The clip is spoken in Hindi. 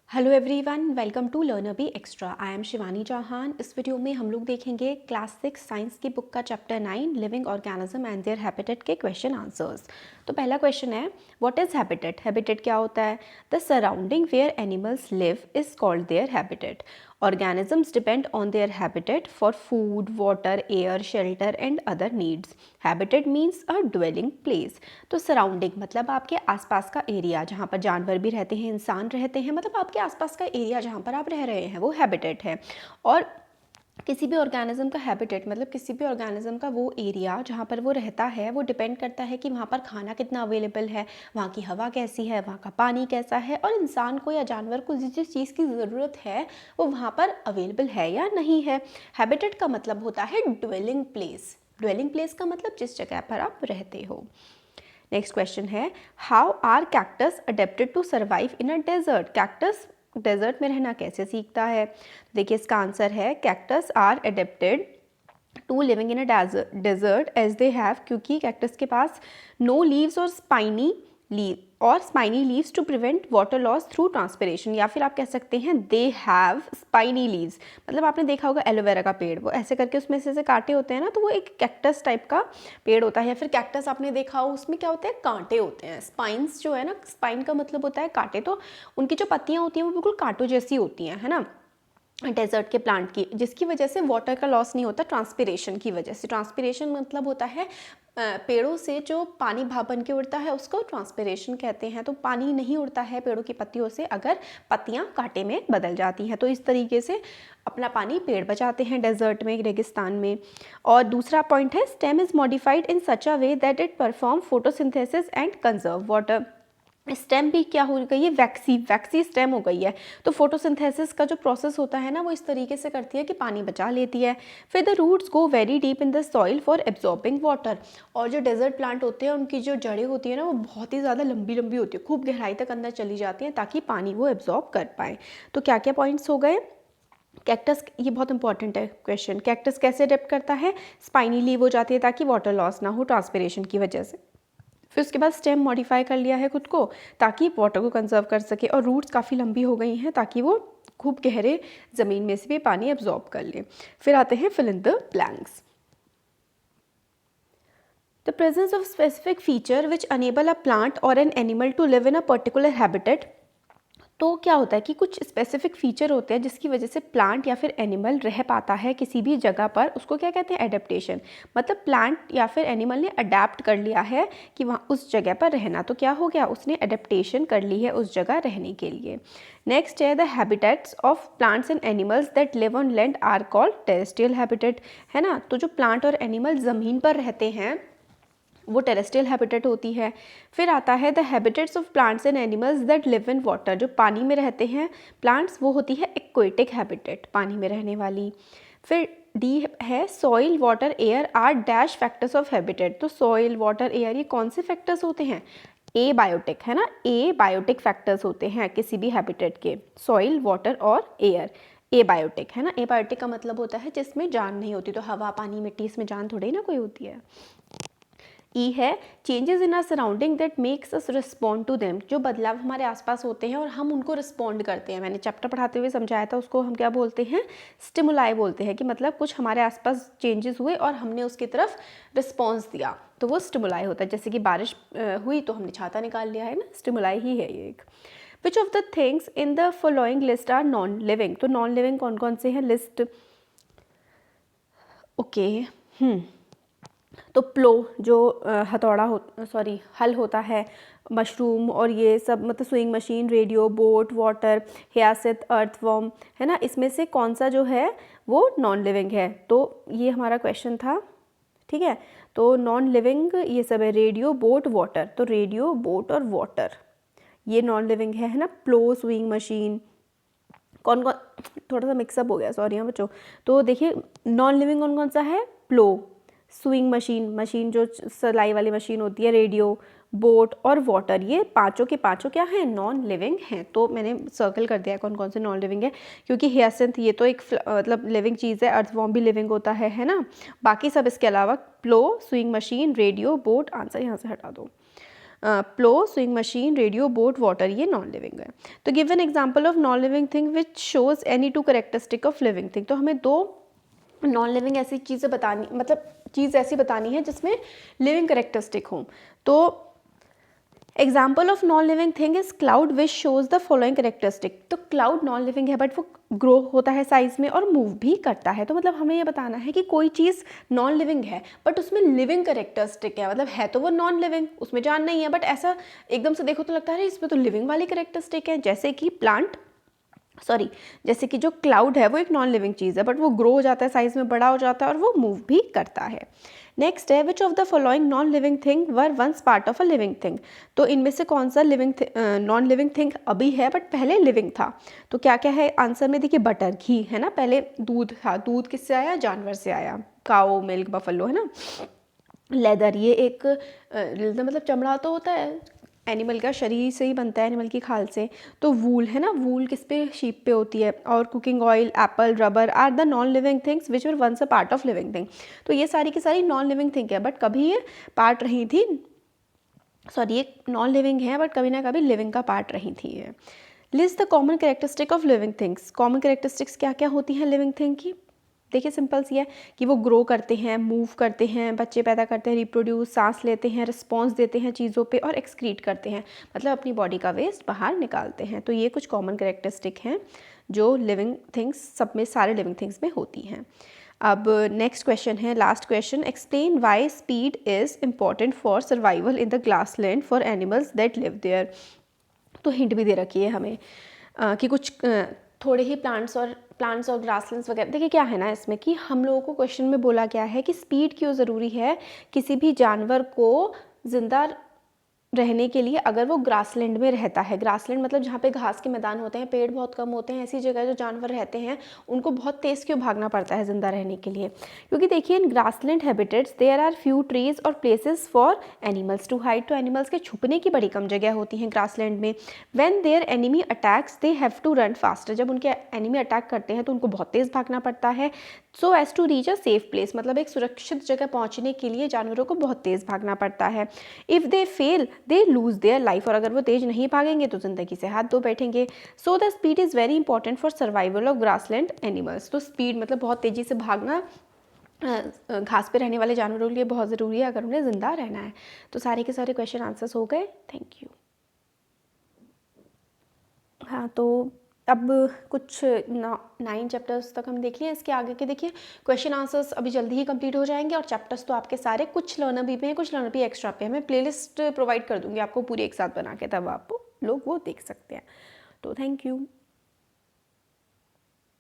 Hello everyone, welcome to learner B extra. I am Shivani Chauhan. इस वीडियो में हम लोग देखेंगे क्लास 6 साइंस की बुक का chapter 9 living organism and their habitat के क्वेश्चन आंसर्स। तो पहला क्वेश्चन है, व्हाट इज़ हैबिटेट? हैबिटेट क्या होता है? The surrounding where animals live is called their habitat. Organisms depend on their habitat for food, water, air, shelter and other needs. Habitat means a dwelling place. तो सराउंडिंग मतलब आपके आसपास का एरिया जहाँ पर जानवर भी रहते हैं, इंसान रहते हैं, मतलब आपके आसपास का एरिया जहाँ पर आप रह रहे हैं वो हैबिटेट है। और किसी भी ऑर्गेनिज्म का हैबिटेट मतलब किसी भी ऑर्गेनिज्म का वो एरिया जहाँ पर वो रहता है वो डिपेंड करता है कि वहाँ पर खाना कितना अवेलेबल है, वहाँ की हवा कैसी है, वहाँ का पानी कैसा है और इंसान को या जानवर को जिस जिस चीज़ की ज़रूरत है वो वहाँ पर अवेलेबल है या नहीं है। हैबिटेट का मतलब होता है ड्वेलिंग प्लेस। ड्वेलिंग प्लेस का मतलब जिस जगह पर आप रहते हो। नेक्स्ट क्वेश्चन है, how are cactus adapted to survive in a desert? Cactus desert में रहना कैसे सीखता है? देखिए इसका आंसर है, cactus are adapted to living in a desert as they have, क्योंकि कैक्टस के पास नो लीव्स और spiny leaves to prevent water loss through transpiration, या फिर आप कह सकते हैं दे हैव स्पाइनी लीव्स। मतलब आपने देखा होगा एलोवेरा का पेड़, वो ऐसे करके उसमें से कांटे होते हैं ना, तो वो एक कैक्टस टाइप का पेड़ होता है। या फिर कैक्टस आपने देखा हो, उसमें क्या होते हैं, कांटे होते हैं। स्पाइन्स जो है ना, स्पाइन का मतलब होता है कांटे, तो उनकी जो पत्तियां होती हैं वो बिल्कुल कांटों जैसी होती हैं, है ना, डेजर्ट के प्लांट की, जिसकी वजह से वाटर का लॉस नहीं होता ट्रांसपिरेशन की वजह से। ट्रांसपिरेशन मतलब होता है पेड़ों से जो पानी भाप बन के उड़ता है उसको ट्रांसपिरेशन कहते हैं। तो पानी नहीं उड़ता है पेड़ों की पत्तियों से अगर पत्तियां कांटे में बदल जाती हैं। तो इस तरीके से अपना पानी पेड़ बचाते हैं डेजर्ट में, रेगिस्तान में। और दूसरा पॉइंट है, stem is modified in such a way that it perform photosynthesis and conserve water. Stem भी क्या हो गई है, वैक्सी स्टेम हो गई है। तो फोटोसिंथेसिस का जो प्रोसेस होता है ना, वो इस तरीके से करती है कि पानी बचा लेती है। फिर the roots go very deep in the soil for absorbing water. और जो डेजर्ट प्लांट होते हैं उनकी जो जड़ें होती है ना, वो बहुत ही ज़्यादा लंबी लंबी होती है, खूब गहराई तक अंदर चली जाती हैं ताकि पानी वो एब्जॉर्ब कर पाए। तो क्या क्या पॉइंट्स हो गए? कैक्टस, ये बहुत इंपॉर्टेंट है क्वेश्चन, कैक्टस कैसे अडेप्ट करता है? स्पाइनी लीव हो जाती है ताकि वाटर लॉस ना हो ट्रांसपिरेशन की वजह से। फिर उसके बाद स्टेम मॉडिफाई कर लिया है खुद को ताकि वाटर को कंजर्व कर सके, और रूट्स काफ़ी लंबी हो गई हैं ताकि वो खूब गहरे ज़मीन में से भी पानी एब्जॉर्ब कर ले। फिर आते हैं fill in the blanks. The presence of specific feature which enable a plant और an animal to live in a particular habitat. तो क्या होता है कि कुछ स्पेसिफिक फीचर होते हैं जिसकी वजह से प्लांट या फिर एनिमल रह पाता है किसी भी जगह पर, उसको क्या कहते हैं, एडेप्टेशन। मतलब प्लांट या फिर एनिमल ने अडेप्ट कर लिया है कि वहाँ उस जगह पर रहना, तो क्या हो गया, उसने एडेप्टेशन कर ली है उस जगह रहने के लिए। नेक्स्ट है, the habitats of plants and animals that live on land are called terrestrial habitat, है ना। तो जो प्लांट और एनिमल ज़मीन पर रहते हैं वो टेरेस्ट्रियल हैबिटेट होती है। फिर आता है the habitats of plants and animals that live in water, जो पानी में रहते हैं प्लांट्स, वो होती है एक्वेटिक हैबिटेट, पानी में रहने वाली। फिर डी है, soil water air are dash factors of habitat. तो सॉइल वाटर एयर ये कौन से फैक्टर्स होते हैं? ए बायोटिक, है ना, ए बायोटिक फैक्टर्स होते हैं किसी भी हैबिटेट के, सॉइल वाटर और एयर। ए बायोटिक, है ना, ए बायोटिक का मतलब होता है जिसमें जान नहीं होती, तो हवा पानी मिट्टी, इसमें जान थोड़ी ना कोई होती है। ई है, changes in our surrounding that makes us respond to them, जो बदलाव हमारे आसपास होते हैं और हम उनको रिस्पॉन्ड करते हैं। मैंने चैप्टर पढ़ाते हुए समझाया था, उसको हम क्या बोलते हैं, स्टिमुलाई बोलते हैं, कि मतलब कुछ हमारे आसपास चेंजेस हुए और हमने उसकी तरफ रिस्पॉन्स दिया, तो वो स्टिमुलाई होता है। जैसे कि बारिश हुई तो हमने छाता निकाल लिया, है ना, स्टिमुलाई ही है ये एक। Which of the things in the following list are non living? तो नॉन लिविंग कौन कौन से हैं, लिस्ट। ओके, तो प्लो जो हथौड़ा हो, सॉरी हल होता है, मशरूम और ये सब, मतलब swing machine, radio, boat, water, hyacinth, earthworm, है ना, इसमें से कौन सा जो है वो नॉन लिविंग है? तो ये हमारा क्वेश्चन था, ठीक है। तो नॉन लिविंग ये सब है, रेडियो, बोट, वाटर। तो रेडियो, बोट और वाटर ये नॉन लिविंग है ना। प्लो, स्विंग मशीन, कौन कौन, थोड़ा सा मिक्सअप हो गया, सॉरी हाँ बच्चों। तो देखिए नॉन लिविंग कौन कौन सा है, प्लो, स्विंग मशीन, मशीन जो सिलाई वाली मशीन होती है, रेडियो, बोट और वाटर, ये पांचों के पांचों क्या हैं, नॉन लिविंग हैं। तो मैंने सर्कल कर दिया है कौन कौन से नॉन लिविंग है, क्योंकि हियासिंथ ये तो एक मतलब लिविंग चीज़ है, अर्थवॉर्म भी लिविंग होता है ना। बाकी सब इसके अलावा plough, swing machine, radio, boat, answer यहाँ से हटा दो। Plough, swing machine, radio, boat, water, ये नॉन लिविंग है। तो give an example of non living thing which shows any two characteristic of living thing. तो हमें दो नॉन लिविंग ऐसी चीज़ें बतानी, मतलब चीज़ ऐसी बतानी है जिसमें लिविंग करेक्टरिस्टिक हों। तो example of non living thing is cloud which shows the following characteristic. तो क्लाउड नॉन लिविंग है बट वो ग्रो होता है साइज में और मूव भी करता है। तो मतलब हमें ये बताना है कि कोई चीज़ नॉन लिविंग है बट उसमें लिविंग करेक्टरिस्टिक है, मतलब है तो वो नॉन लिविंग, उसमें जान नहीं है, बट ऐसा एकदम से देखो तो लगता है इसमें तो लिविंग वाली करेक्टरिस्टिक है। जैसे कि जो क्लाउड है वो एक नॉन लिविंग चीज़ है बट वो ग्रो हो जाता है, साइज में बड़ा हो जाता है और वो मूव भी करता है। नेक्स्ट है which of the following non living thing were once part of a living thing. तो इनमें से कौन सा नॉन लिविंग थिंग अभी है बट पहले लिविंग था। तो क्या क्या है आंसर में, देखिए बटर, घी है ना, पहले दूध था, दूध किससे आया, जानवर से आया, काओ, मिल्क, बफलो, है ना। लेदर, ये एक मतलब चमड़ा तो होता है एनिमल का, शरीर से ही बनता है, एनिमल की खाल से। तो वूल है ना, वूल किस पे, शीप पे होती है। और cooking oil, apple, rubber are the non living things which were once a part of living thing. तो ये सारी की सारी नॉन लिविंग थिंग है बट कभी ये पार्ट रही थी, ये नॉन लिविंग है बट कभी ना कभी लिविंग का पार्ट रही थी ये। List the common characteristic of living things. Common characteristics क्या क्या होती हैं लिविंग थिंग की। देखिए सिंपल सी है कि वो ग्रो करते हैं, मूव करते हैं, बच्चे पैदा करते हैं, रिप्रोड्यूस, सांस लेते हैं, रिस्पॉन्स देते हैं चीज़ों पे और एक्सक्रीट करते हैं, मतलब अपनी बॉडी का वेस्ट बाहर निकालते हैं। तो ये कुछ कॉमन कैरेक्टरिस्टिक हैं जो लिविंग थिंग्स, सब में, सारे लिविंग थिंग्स में होती हैं। अब नेक्स्ट क्वेश्चन है, last question, explain why speed is important for survival in the grassland for animals that live there. तो हिंट भी दे रखी है हमें कि कुछ थोड़े ही प्लांट्स और ग्रासलैंड्स वगैरह। देखिए क्या है ना इसमें कि हम लोगों को क्वेश्चन में बोला गया है कि स्पीड क्यों ज़रूरी है किसी भी जानवर को ज़िंदा रहने के लिए अगर वो ग्रासलैंड में रहता है। ग्रासलैंड मतलब जहाँ पे घास के मैदान होते हैं, पेड़ बहुत कम होते हैं, ऐसी जगह जो जानवर रहते हैं उनको बहुत तेज़ क्यों भागना पड़ता है ज़िंदा रहने के लिए। क्योंकि देखिए in grassland habitats there are few trees और places for animals to hide. तो एनिमल्स के छुपने की बड़ी कम जगह होती हैं ग्रासलैंड में। When their enemy attacks they have to run faster. जब उनके एनिमी अटैक करते हैं तो उनको बहुत तेज़ भागना पड़ता है। So as to reach a safe place, मतलब एक सुरक्षित जगह पहुँचने के लिए जानवरों को बहुत तेज़ भागना पड़ता है। If they fail they lose their life. और अगर वो तेज नहीं भागेंगे तो ज़िंदगी से हाथ धो बैठेंगे। So the speed is very important for survival of grassland animals. तो स्पीड मतलब बहुत तेज़ी से भागना घास पे रहने वाले जानवरों के लिए बहुत ज़रूरी है अगर उन्हें ज़िंदा रहना है। तो सारे के सारे क्वेश्चन आंसर्स हो गए। Thank you. हाँ, तो अब कुछ 9 चैप्टर्स तक हम देख लिए। इसके आगे के देखिए क्वेश्चन आंसर्स अभी जल्दी ही कंप्लीट हो जाएंगे और चैप्टर्स तो आपके सारे, कुछ लर्नर बी पे हैं, कुछ लर्नर बी एक्स्ट्रा पे है। मैं प्लेलिस्ट प्रोवाइड कर दूँगी आपको पूरी एक साथ बना के, तब आप लोग वो देख सकते हैं। तो थैंक यू।